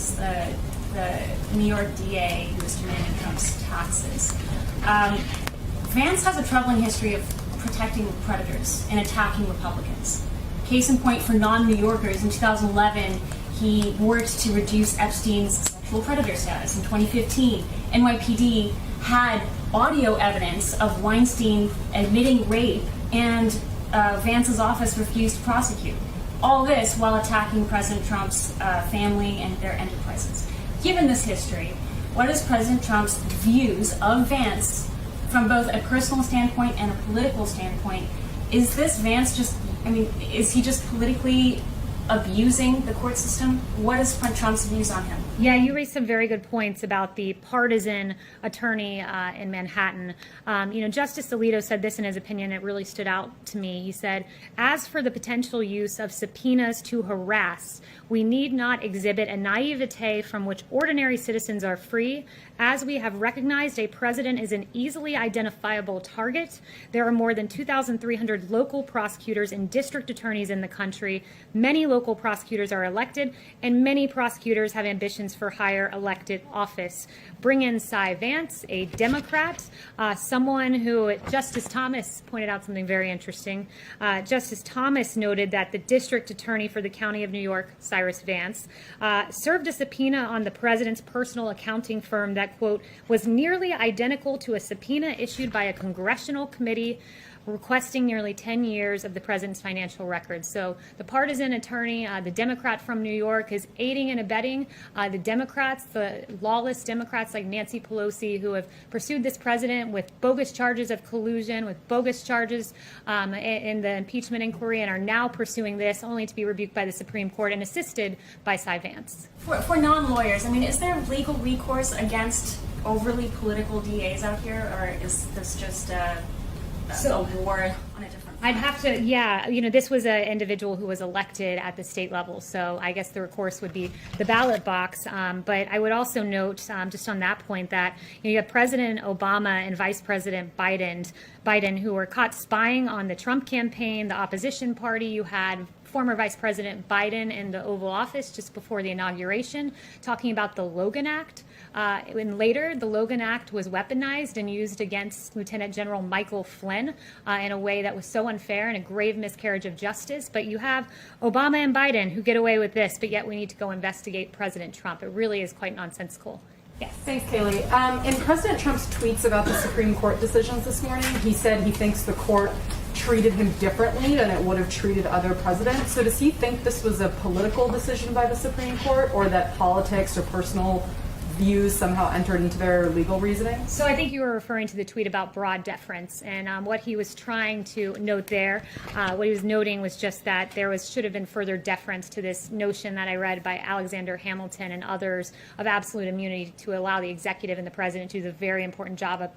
Vance, the New York DA who was demanding Trump's taxes. Vance has a troubling history of protecting predators and attacking Republicans. Case in point for non-New Yorkers, in 2011, he worked to reduce Epstein's sexual predator status. In 2015, NYPD had audio evidence of Weinstein admitting rape, and Vance's office refused to prosecute. All this while attacking President Trump's family and their enterprises. Given this history, what is President Trump's views of Vance from both a personal standpoint and a political standpoint? Is this Vance just, is he just politically abusing the court system? What is Trump's views on him? Yeah, you raised some very good points about the partisan attorney in Manhattan. Justice Alito said this in his opinion. It really stood out to me. He said, as for the potential use of subpoenas to harass, we need not exhibit a naivete from which ordinary citizens are free. As we have recognized a president is an easily identifiable target, there are more than 2,300 local prosecutors and district attorneys in the country. Many local prosecutors are elected, and many prosecutors have ambitions for higher elected office. Bring in Cy Vance, a Democrat, someone who Justice Thomas pointed out something very interesting. Justice Thomas noted that the district attorney for the county of New York, Cyrus Vance, served a subpoena on the president's personal accounting firm that, quote, was nearly identical to a subpoena issued by a congressional committee requesting nearly 10 years of the president's financial records. So the partisan attorney, the Democrat from New York, is aiding and abetting the Democrats, the lawless Democrats like Nancy Pelosi, who have pursued this president with bogus charges of collusion, with bogus charges in the impeachment inquiry, and are now pursuing this only to be rebuked by the Supreme Court and assisted by Cy Vance. For non-lawyers, is there legal recourse against overly political DAs out here, or is this just a war on a different front? I'd have to, this was an individual who was elected at the state level, so I guess the recourse would be the ballot box. But I would also note, just on that point, that you have President Obama and Vice President Biden, who were caught spying on the Trump campaign, the opposition party. You had former Vice President Biden in the Oval Office just before the inauguration, talking about the Logan Act. And later, the Logan Act was weaponized and used against Lieutenant General Michael Flynn in a way that was so unfair and a grave miscarriage of justice. But you have Obama and Biden who get away with this, but yet we need to go investigate President Trump. It really is quite nonsensical. Yes. Thanks, Kaylee. In President Trump's tweets about the Supreme Court decisions this morning, he said he thinks the court treated him differently than it would have treated other presidents. So does he think this was a political decision by the Supreme Court, or that politics or personal views somehow entered into their legal reasoning? So I think you were referring to the tweet about broad deference, and what he was trying to note there, what he was noting was just that there should have been further deference to this notion that I read by Alexander Hamilton and others of absolute immunity to allow the executive and the president to do the very important job of